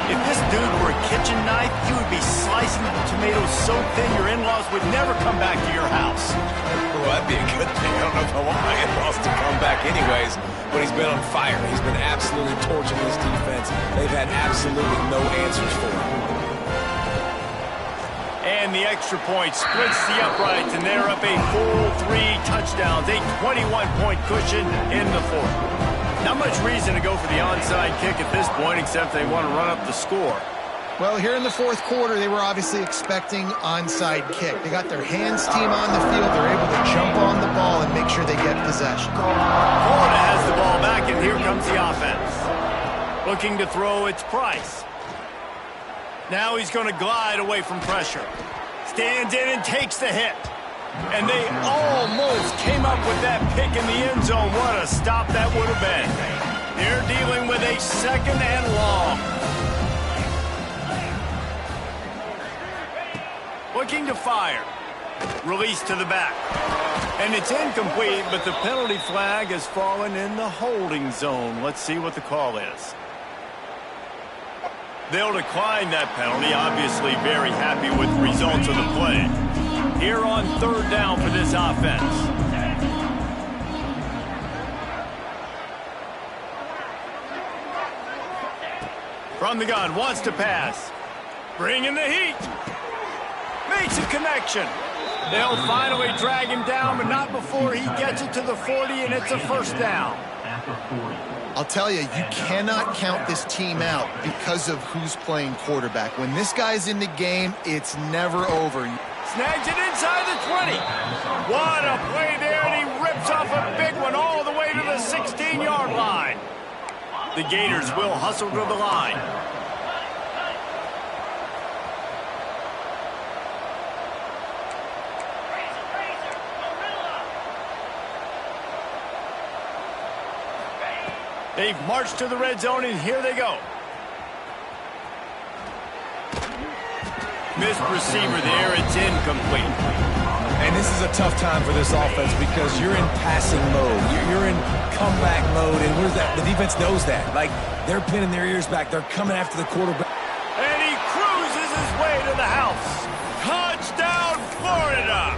S1: If this dude were a kitchen knife, he would be slicing the tomatoes so thin your in-laws would never come back to your house.
S2: Well, that'd be a good thing. I don't know if I want my in-laws to come back anyways, but he's been on fire. He's been absolutely torching this defense. They've had absolutely no answers for him.
S1: And the extra point splits the uprights, and they're up a full 3 touchdowns, a 21-point cushion in the fourth. Not much reason to go for the onside kick at this point, except they want to run up the score.
S3: Well, here in the fourth quarter, they were obviously expecting onside kick. They got their hands team on the field. They're able to jump on the ball and make sure they get possession.
S1: Florida has the ball back, and here comes the offense. Looking to throw, it's Price. Now he's going to glide away from pressure. Stands in and takes the hit. And they almost came up with that pick in the end zone. What a stop that would have been. They're dealing with a 2nd and long. Looking to fire. Release to the back. And it's incomplete, but the penalty flag has fallen in the holding zone. Let's see what the call is. They'll decline that penalty, obviously very happy with the results of the play. Here on 3rd down for this offense. From the gun, wants to pass. Bringing the heat. Makes a connection. They'll finally drag him down, but not before he gets it to the 40, and it's a 1st down.
S3: I'll tell you, you cannot count this team out because of who's playing quarterback. When this guy's in the game, it's never over.
S1: Snags it inside the 20. What a play there, and he rips off a big one all the way to the 16-yard line. The Gators will hustle to the line. They've marched to the red zone, and here they go. Missed receiver there. It's incomplete.
S2: And this is a tough time for this offense because you're in passing mode. You're in comeback mode, and where's that? The defense knows that. Like, they're pinning their ears back. They're coming after the quarterback.
S1: And he cruises his way to the house. Touchdown, Florida!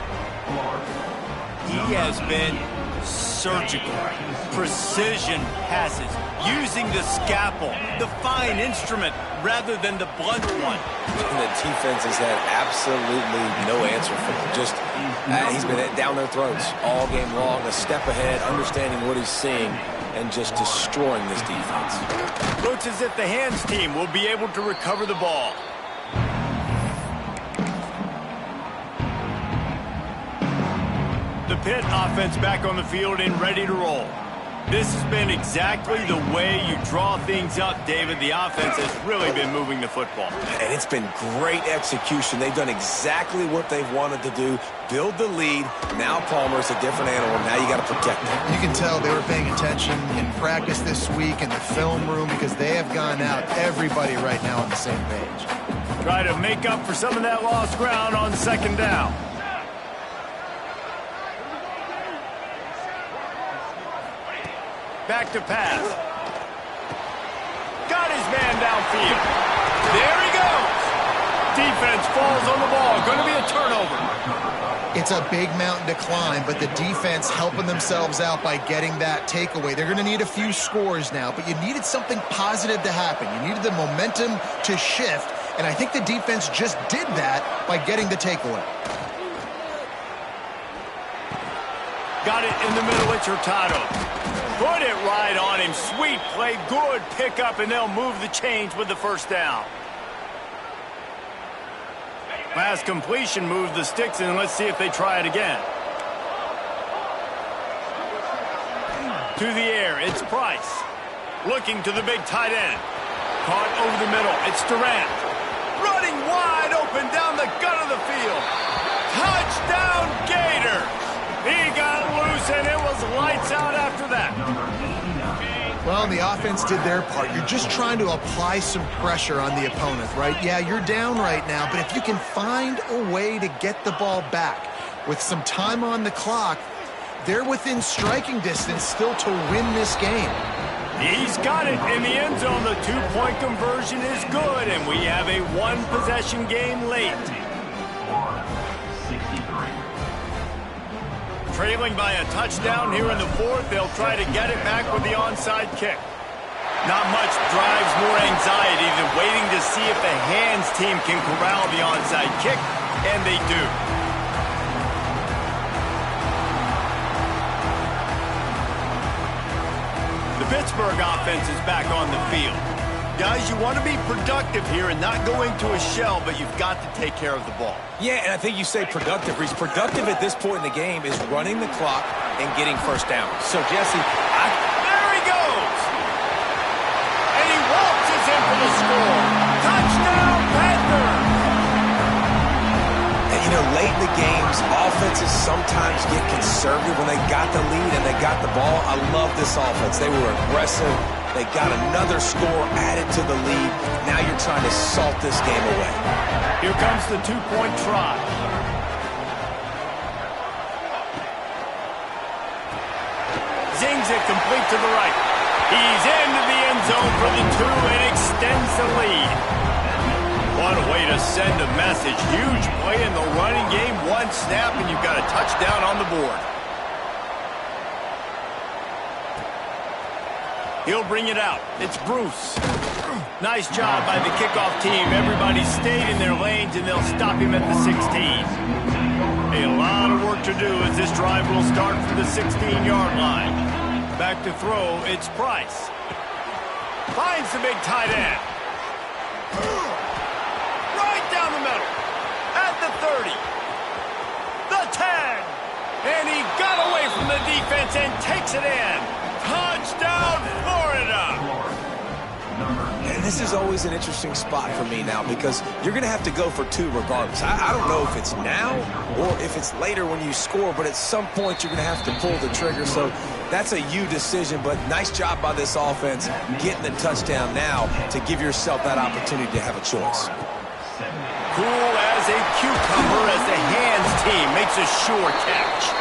S1: He has been surgical, precision passes, using the scalpel, the fine instrument, rather than the blunt one.
S2: And the defense has had absolutely no answer for him. Just, he's been down their throats all game long, a step ahead, understanding what he's seeing, and just destroying this defense.
S1: Looks as if the hands team will be able to recover the ball. The Pitt offense back on the field and ready to roll. This has been exactly the way you draw things up, David. The offense has really been moving the football.
S2: And it's been great execution. They've done exactly what they've wanted to do. Build the lead. Now Palmer's a different animal. Now you got to protect him.
S3: You can tell they were paying attention in practice this week in the film room because they have gone out, everybody right now on the same page.
S1: Try to make up for some of that lost ground on 2nd down. Back to pass. Got his man downfield. There he goes. Defense falls on the ball. Going to be a turnover.
S3: It's a big mountain to climb, but the defense helping themselves out by getting that takeaway. They're going to need a few scores now, but you needed something positive to happen. You needed the momentum to shift, and I think the defense just did that by getting the takeaway.
S1: Got it in the middle. It's Hurtado. Put it right on him. Sweet play. Good pickup, and they'll move the chains with the 1st down. Pass completion moves the sticks, and let's see if they try it again. To the air. It's Price. Looking to the big tight end. Caught over the middle. It's Durant. Running wide open down the gut of the field. Touchdown, Gator. He got loose, and it was lights out after that.
S3: Well, the offense did their part. You're just trying to apply some pressure on the opponent, right? Yeah, you're down right now, but if you can find a way to get the ball back with some time on the clock, they're within striking distance still to win this game.
S1: He's got it in the end zone. The 2-point conversion is good, and we have a 1-possession game late. Trailing by a touchdown here in the 4th. They'll try to get it back with the onside kick. Not much drives more anxiety than waiting to see if the hands team can corral the onside kick, and they do. The Pittsburgh offense is back on the field. Guys, you want to be productive here and not go into a shell, but you've got to take care of the ball.
S2: Yeah, and I think you say productive. He's productive at this point in the game is running the clock and getting 1st down. So, Jesse,
S1: there he goes! And he waltzes in for the score. Touchdown, Panthers!
S2: And, you know, late in the games, offenses sometimes get conservative when they got the lead and they got the ball. I love this offense. They were aggressive. They got another score added to the lead. Now you're trying to salt this game away.
S1: Here comes the two-point try. Zings it complete to the right. He's into the end zone for the two and extends the lead. What a way to send a message. Huge play in the running game. One snap and you've got a touchdown on the board. He'll bring it out. It's Bruce. Nice job by the kickoff team. Everybody stayed in their lanes, and they'll stop him at the 16. A lot of work to do as this drive will start from the 16-yard line. Back to throw, it's Price. Finds the big tight end. Right down the middle. At the 30. The 10. And he got away from the defense and takes it in. Touchdown, Florida!
S2: And this is always an interesting spot for me now because you're going to have to go for two regardless. I don't know if it's now or if it's later when you score, but at some point you're going to have to pull the trigger. So that's a you decision, but nice job by this offense getting the touchdown now to give yourself that opportunity to have a choice.
S1: Cool as a cucumber as the hands team makes a sure catch.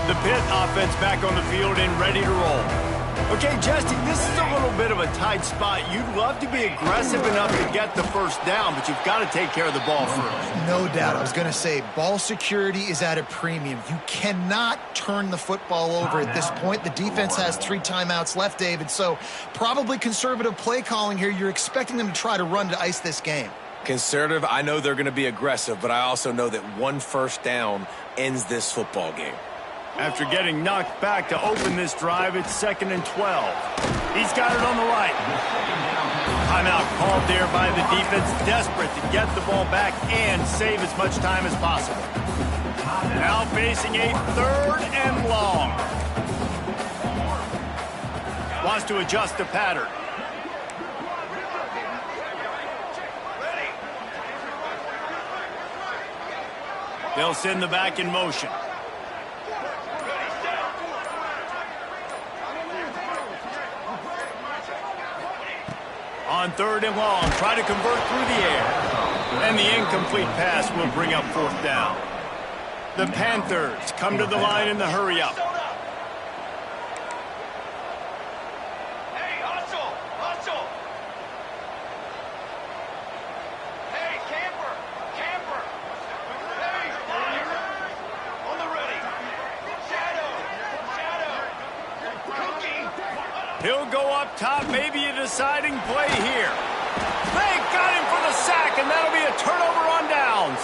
S1: The Pitt offense back on the field and ready to roll. Okay, Justin, this is a little bit of a tight spot. You'd love to be aggressive enough to get the first down, but you've got to take care of the ball first.
S3: No doubt. I was going to say, ball security is at a premium. You cannot turn the football over at this point. The defense has 3 timeouts left, David, so probably conservative play calling here. You're expecting them to try to run to ice this game.
S2: Conservative, I know they're going to be aggressive, but I also know that one first down ends this football game.
S1: After getting knocked back to open this drive, it's 2nd and 12. He's got it on the right. Timeout called there by the defense, desperate to get the ball back and save as much time as possible. Now facing a 3rd and long. Wants to adjust the pattern. They'll send the back in motion. On 3rd and long, try to convert through the air. And the incomplete pass will bring up 4th down. The Panthers come to the line in the hurry-up.
S6: Hey, hustle! Hustle! Hey, camper! Camper! Hey, on the ready! Shadow! Shadow! Cookie!
S1: He'll go up top, maybe a deciding play here. They got him for the sack, and that'll be a turnover on downs.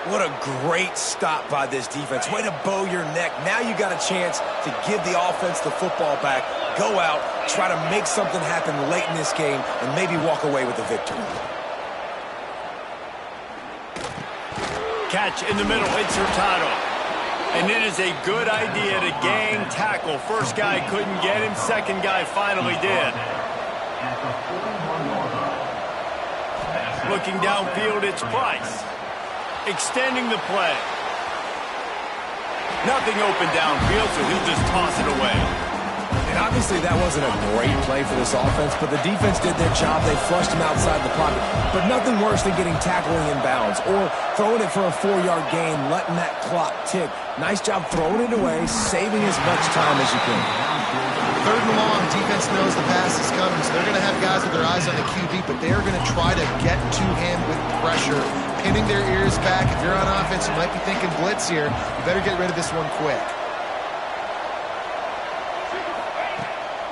S2: What a great stop by this defense. Way to bow your neck. Now you got a chance to give the offense the football back, go out, try to make something happen late in this game, and maybe walk away with a victory.
S1: Catch in the middle, it's Hurtado. And it is a good idea to gang tackle. First guy couldn't get him, second guy finally did. Looking downfield, it's Price. Extending the play. Nothing open downfield, so he'll just toss it away.
S2: And obviously that wasn't a great play for this offense, but the defense did their job. They flushed him outside the pocket. But nothing worse than getting tackling in bounds or throwing it for a 4-yard gain, letting that clock tick. Nice job throwing it away, saving as much time as you can.
S3: 3rd and long, defense knows the pass is coming, so they're going to have guys with their eyes on the QB, but they're going to try to get to him with pressure, pinning their ears back. If you're on offense, you might be thinking blitz here. You better get rid of this one quick.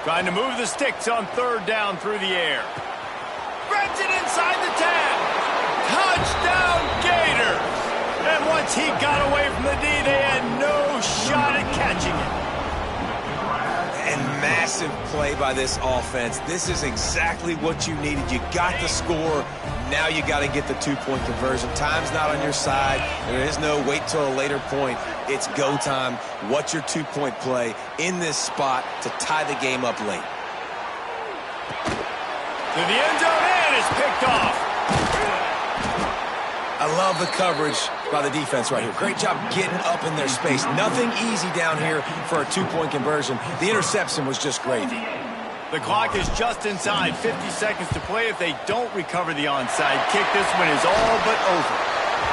S1: Trying to move the sticks on 3rd down through the air. Grabs it inside the 10. Touchdown, Gators. And once he got away from the D, they had no shot at catching it.
S2: And massive impressive play by this offense. This is exactly what you needed. You got the score. Now you got to get the two-point conversion. Time's not on your side. There is no wait till a later point. It's go time. What's your two-point play in this spot to tie the game up late?
S1: To the end zone and it's picked off.
S2: I love the coverage by the defense right here. Great job getting up in their space. Nothing easy down here for a two-point conversion. The interception was just great.
S1: The clock is just inside 50 seconds to play. If they don't recover the onside kick, this one is all but over.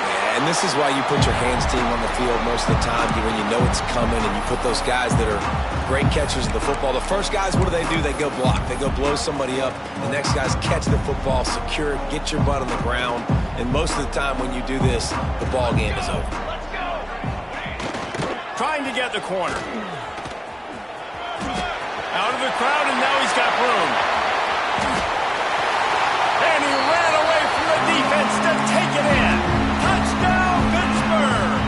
S2: Yeah, and this is why you put your hands team on the field most of the time when you know it's coming, and you put those guys that are great catchers of the football. The first guys, what do? They go block. They go blow somebody up. The next guys catch the football, secure it, get your butt on the ground. And most of the time when you do this, the ball game is over.
S1: Trying to get the corner. Out of the crowd, and now he's got room. And he ran away from the defense to take it in. Touchdown, Pittsburgh!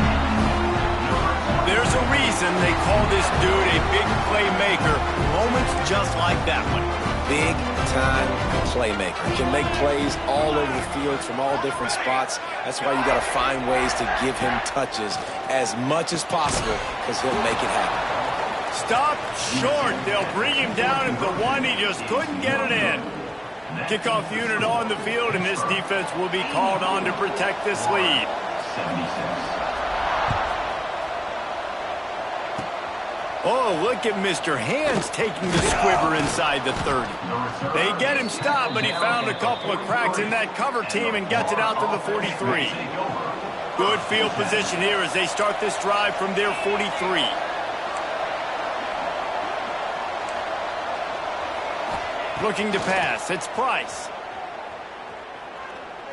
S1: There's a reason they call this dude a big playmaker. Moments just like that one.
S2: Big-time playmaker. Can make plays all over the field from all different spots. That's why you got to find ways to give him touches as much as possible, because he'll make it happen.
S1: Stop short. They'll bring him down at the one. He just couldn't get it in. Kickoff unit on the field, and this defense will be called on to protect this lead.
S4: 76.
S1: Oh, look at Mr. Hands taking the squibber inside the 30. They get him stopped, but he found a couple of cracks in that cover team and gets it out to the 43. Good field position here as they start this drive from their 43. Looking to pass. It's Price.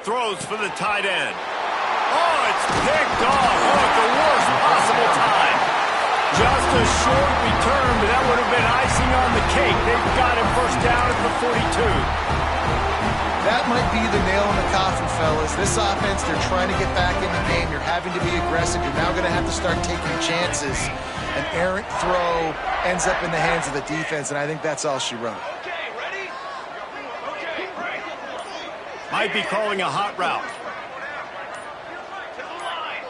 S1: Throws for the tight end. Oh, it's picked off. Oh, at the worst possible time. Just a short return, but that would have been icing on the cake. They've got him first down at the 42.
S3: That might be the nail in the coffin, fellas. This offense, they're trying to get back in the game. You're having to be aggressive. You're now going to have to start taking chances. An errant throw ends up in the hands of the defense, and I think that's all she wrote.
S6: Okay, ready? Okay, break.
S1: Might be calling a hot route.
S6: To the line.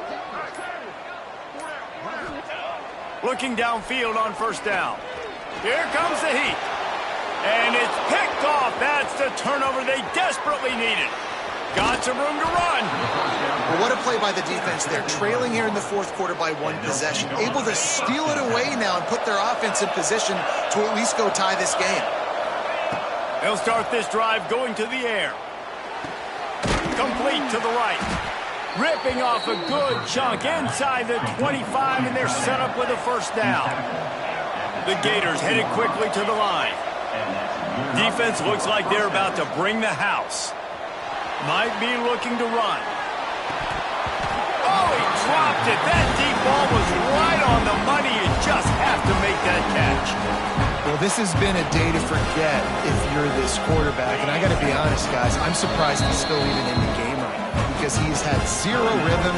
S1: Looking downfield on first down. Here comes the heat. And it's picked off. That's the turnover they desperately needed. Got some room to run.
S3: Well, what a play by the defense there. Trailing here in the fourth quarter by one possession. Able to steal it away now and put their offense in position to at least go tie this game.
S1: They'll start this drive going to the air. Complete to the right. Ripping off a good chunk inside the 25, and they're set up with a first down. The Gators headed quickly to the line. Defense looks like they're about to bring the house. Might be looking to run. Oh, he dropped it. That deep ball was right on the money. You just have to make that catch.
S3: Well, this has been a day to forget if you're this quarterback. And I got to be honest, guys, I'm surprised he's still even in the game right now because he's had zero rhythm.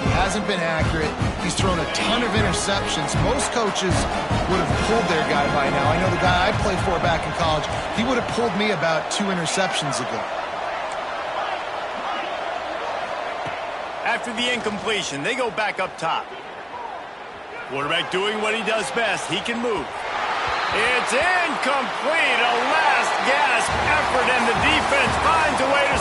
S3: He hasn't been accurate. He's thrown a ton of interceptions. Most coaches would have pulled their guy by now. I know the guy I played for back in college, he would have pulled me about 2 interceptions ago.
S1: After the incompletion, they go back up top. Quarterback doing what he does best. He can move. It's incomplete. A last gasp effort, and the defense finds a way to